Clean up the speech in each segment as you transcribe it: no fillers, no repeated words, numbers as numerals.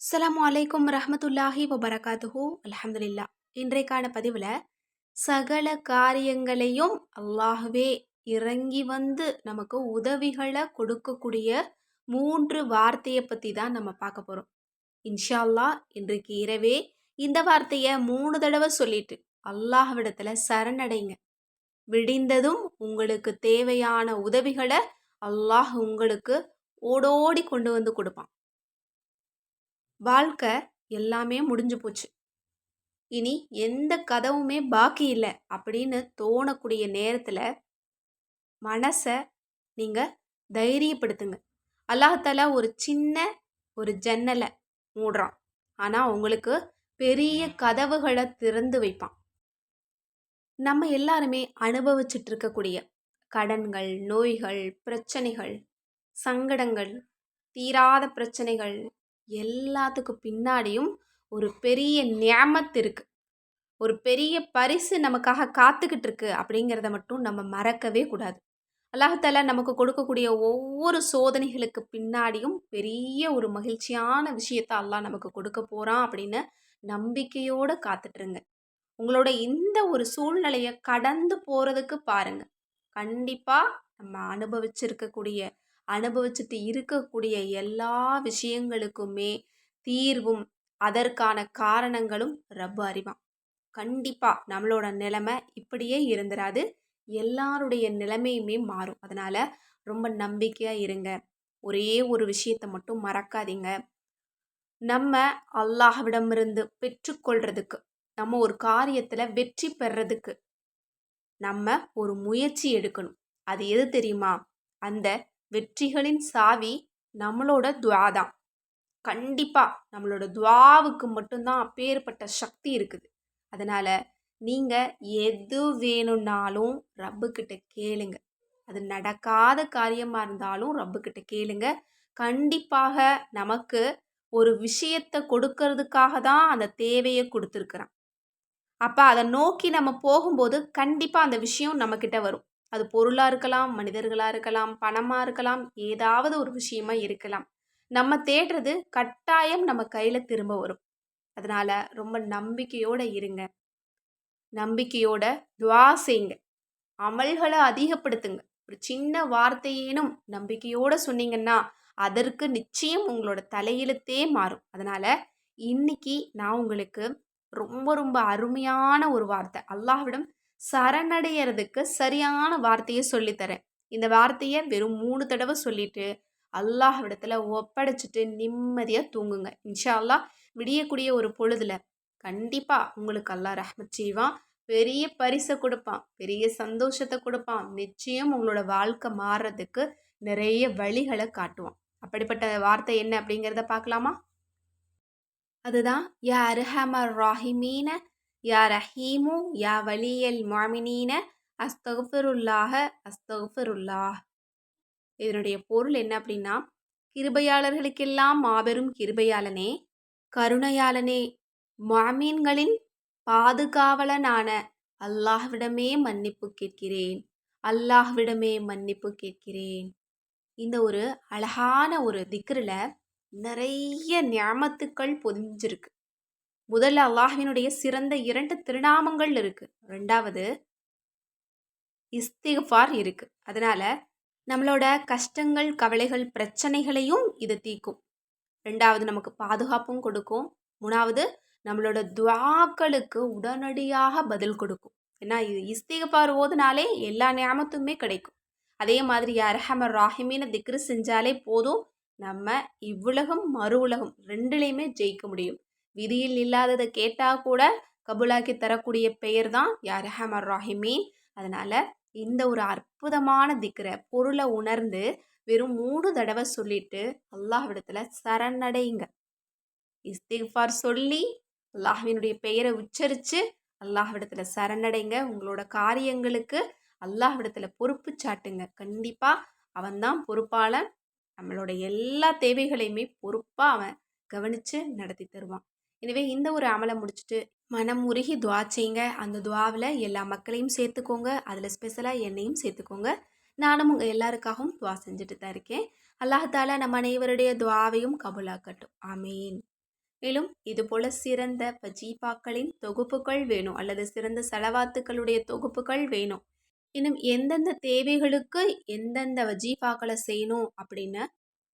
அஸ்ஸலாமு அலைக்கும் ரஹ்மத்துல்லாஹி வபரகாத்துஹு அல்ஹம்துலில்லா. இன்றைக்கான பதிவில் சகல காரியங்களையும் அல்லாஹ்வே இறங்கி வந்து நமக்கு உதவிகளை கொடுக்கக்கூடிய 3 வார்த்தையை பற்றி தான் நம்ம பார்க்க போகிறோம். இன்ஷா அல்லாஹ் இன்றைக்கு இரவே இந்த வார்த்தையை 3 தடவை சொல்லிட்டு அல்லாஹ்விடத்தில் சரணடைங்க. விடிந்ததும் உங்களுக்கு தேவையான உதவிகளை அல்லாஹ் உங்களுக்கு ஓடோடி கொண்டு வந்து கொடுப்பான். வாழ்க்கை எல்லாமே முடிஞ்சு போச்சு, இனி எந்த கதவுமே பாக்கி இல்லை அப்படின்னு தோணக்கூடிய நேரத்தில் மனசை நீங்கள் தைரியப்படுத்துங்க. அல்லாஹாலா ஒரு சின்ன ஒரு ஜன்னலை மூடுறான், ஆனால் உங்களுக்கு பெரிய கதவுகளை திறந்து வைப்பான். நம்ம எல்லாருமே அனுபவிச்சுட்டு இருக்கக்கூடிய கடன்கள், நோய்கள், பிரச்சனைகள், சங்கடங்கள், தீராத பிரச்சனைகள் எல்லாத்துக்கு பின்னாடியும் ஒரு பெரிய நியாமத் இருக்கு. ஒரு பெரிய பரிசு நமக்காக காத்துக்கிட்டு இருக்கு அப்படிங்கிறத மட்டும் நம்ம மறக்கவே கூடாது. அல்லாஹாலா நமக்கு கொடுக்கக்கூடிய ஒவ்வொரு சோதனைகளுக்கு பின்னாடியும் பெரிய ஒரு மகிழ்ச்சியான விஷயத்த அல்லாஹ் நமக்கு கொடுக்க போறான் அப்படின்னு நம்பிக்கையோடு காத்துட்ருங்க. உங்களோட இந்த ஒரு சூழ்நிலையை கடந்து போறதுக்கு பாருங்க. கண்டிப்பா நம்ம அனுபவிச்சுட்டு இருக்கக்கூடிய எல்லா விஷயங்களுக்குமே தீர்வும் அதற்கான காரணங்களும் ரப்பு அறிவான். கண்டிப்பா நம்மளோட நிலைமை இப்படியே இருந்துராது, எல்லாருடைய நிலைமையுமே மாறும். அதனால ரொம்ப நம்பிக்கையா இருங்க. ஒரே ஒரு விஷயத்தை மட்டும் மறக்காதீங்க. நம்ம அல்லாஹ்விடமிருந்து பெற்றுக்கொள்றதுக்கு, நம்ம ஒரு காரியத்துல வெற்றி பெறதுக்கு நம்ம ஒரு முயற்சி எடுக்கணும். அது எது தெரியுமா? அந்த வெற்றிகளின் சாவி நம்மளோட துவா தான். கண்டிப்பா நம்மளோட துவாவுக்கு மட்டும்தான் அப்பேற்பட்ட சக்தி இருக்குது. அதனால நீங்க எது வேணும்னாலும் ரப்புக்கிட்ட கேளுங்க. அது நடக்காத காரியமா இருந்தாலும் ரப்புக்கிட்ட கேளுங்க. கண்டிப்பாக நமக்கு ஒரு விஷயத்தை கொடுக்கறதுக்காக தான் அந்த தேவையை கொடுத்துருக்குறான். அப்போ அதை நோக்கி நம்ம போகும்போது கண்டிப்பாக அந்த விஷயம் நம்மக்கிட்ட வரும். அது பொருளாக இருக்கலாம், மனிதர்களாக இருக்கலாம், பணமாக இருக்கலாம், ஏதாவது ஒரு விஷயமா இருக்கலாம். நம்ம தேடுறது கட்டாயம் நம்ம கையில் திரும்ப வரும். அதனால ரொம்ப நம்பிக்கையோடு இருங்க. நம்பிக்கையோட துவா செய்யுங்க. அமல்களை அதிகப்படுத்துங்க. ஒரு சின்ன வார்த்தையேனும் நம்பிக்கையோடு சொன்னீங்கன்னா அதற்கு நிச்சயம் உங்களோட தலையெழுத்தே மாறும். அதனால இன்னைக்கு நான் உங்களுக்கு ரொம்ப ரொம்ப அருமையான ஒரு வார்த்தை, அல்லாஹ்விடம் சரணடைகிறதுக்கு சரியான வார்த்தையை சொல்லித்தரேன். இந்த வார்த்தையை வெறும் 3 தடவை சொல்லிட்டு அல்லாஹ்விடத்தில் ஒப்படைச்சிட்டு நிம்மதியாக தூங்குங்க. இன்ஷா அல்லாஹ் விடியக்கூடிய ஒரு பொழுதுல கண்டிப்பாக உங்களுக்கு அல்லாஹ் ரஹ்மத் செய்வான். பெரிய பரிசை கொடுப்பான், பெரிய சந்தோஷத்தை கொடுப்பான். நிச்சயம் உங்களோட வாழ்க்கை மாறுறதுக்கு நிறைய வழிகளை காட்டுவான். அப்படிப்பட்ட வார்த்தை என்ன அப்படிங்கிறத பார்க்கலாமா? அதுதான் யா அர்ஹமர் ராஹிமீன யா ரஹீமு யா வலியல் முஅமினீன அஸ்தக்ஃபிருல்லாஹ அஸ்தக்ஃபிருல்லாஹ். இதனுடைய பொருள் என்ன அப்படின்னா, கிருபையாளர்களுக்கெல்லாம் மாபெரும் கிருபையாளனே, கருணையாளனே, முஅமீன்களின் பாதுகாவலனான அல்லாஹ்விடமே மன்னிப்பு கேட்கிறேன், அல்லாஹ்விடமே மன்னிப்பு கேட்கிறேன். இந்த ஒரு அழகான ஒரு திக்ரில் நிறைய நியாமத்துக்கள் பொதிஞ்சிருக்கு. முதல்ல அல்லாஹ்வினுடைய சிறந்த 2 திருநாமங்கள் இருக்கு. 2வது இஸ்திக்ஃபார் இருக்கு. அதனால நம்மளோட கஷ்டங்கள், கவலைகள், பிரச்சனைகளையும் இது தீர்க்கும். 2வது நமக்கு பாதுகாப்பும் கொடுக்கும். 3வது நம்மளோட துஆக்களுக்கு உடனடியாக பதில் கொடுக்கும். ஏன்னா இது இஸ்திக்ஃபார் ஓதுனாலே எல்லா நியாமத்துமே கிடைக்கும். அதே மாதிரி யா அர்ஹமர் ராஹிமீன திக்ரு செஞ்சாலே போதும், நம்ம இவ்வுலகம் மறு உலகம் 2லையுமே ஜெயிக்க முடியும். விதியில் இல்லாததை கேட்டால் கூட கபூலாக்கி தரக்கூடிய பெயர் தான் யா அர்ஹமர் ராஹிமீன். அதனால இந்த ஒரு அற்புதமான திக்ரை பொருளை உணர்ந்து வெறும் 3 தடவை சொல்லிட்டு அல்லாஹ்விடத்தில் சரணடைங்க. இஸ்திக்ஃபார் சொல்லி அல்லாஹ்வினுடைய பெயரை உச்சரித்து அல்லாஹ்விடத்தில் சரணடைங்க. உங்களோட காரியங்களுக்கு அல்லாஹ்விடத்தில் பொறுப்பு சாட்டுங்க. கண்டிப்பாக அவன்தான் பொறுப்பாளன். நம்மளோட எல்லா தேவைகளையுமே பொறுப்பாக அவன் கவனித்து நடத்தி தருவான். எனவே இந்த ஒரு அமலை முடிச்சுட்டு மனம் உருகி துவா செய்யுங்க. அந்த துவாவில் எல்லா மக்களையும் சேர்த்துக்கோங்க. அதில் ஸ்பெஷலாக என்னையும் சேர்த்துக்கோங்க. நானும் உங்கள் எல்லாருக்காகவும் துவா செஞ்சுட்டு தான் இருக்கேன். அல்லாஹ் தாலா நம்ம அனைவருடைய துவாவையும் கபூலாக்கட்டும். ஆமீன். மேலும் இதுபோல சிறந்த வஜீஃபாக்களின் தொகுப்புகள் வேணும் அல்லது சிறந்த செலவாத்துக்களுடைய தொகுப்புகள் வேணும். இன்னும் எந்தெந்த தேவைகளுக்கு எந்தெந்த வஜீஃபாக்களை செய்யணும் அப்படின்னு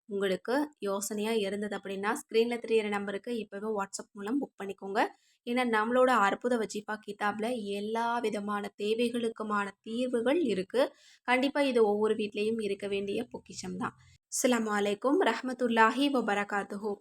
உங்களுக்கு யோசனையாக இருந்தது அப்படின்னா ஸ்க்ரீனில் தெரியிற நம்பருக்கு இப்போவே வாட்ஸ்அப் மூலம் புக் பண்ணிக்கோங்க. ஏன்னா நம்மளோட அற்புத வஜீஃபா கிதாபில் எல்லா விதமான தேவைகளுக்குமான தீர்வுகள் இருக்குது. கண்டிப்பாக இது ஒவ்வொரு வீட்லேயும் இருக்க வேண்டிய பொக்கிஷம் தான். அஸ்ஸலாமு அலைக்கும் ரஹ்மத்துல்லாஹி வபரகாத்துஹு.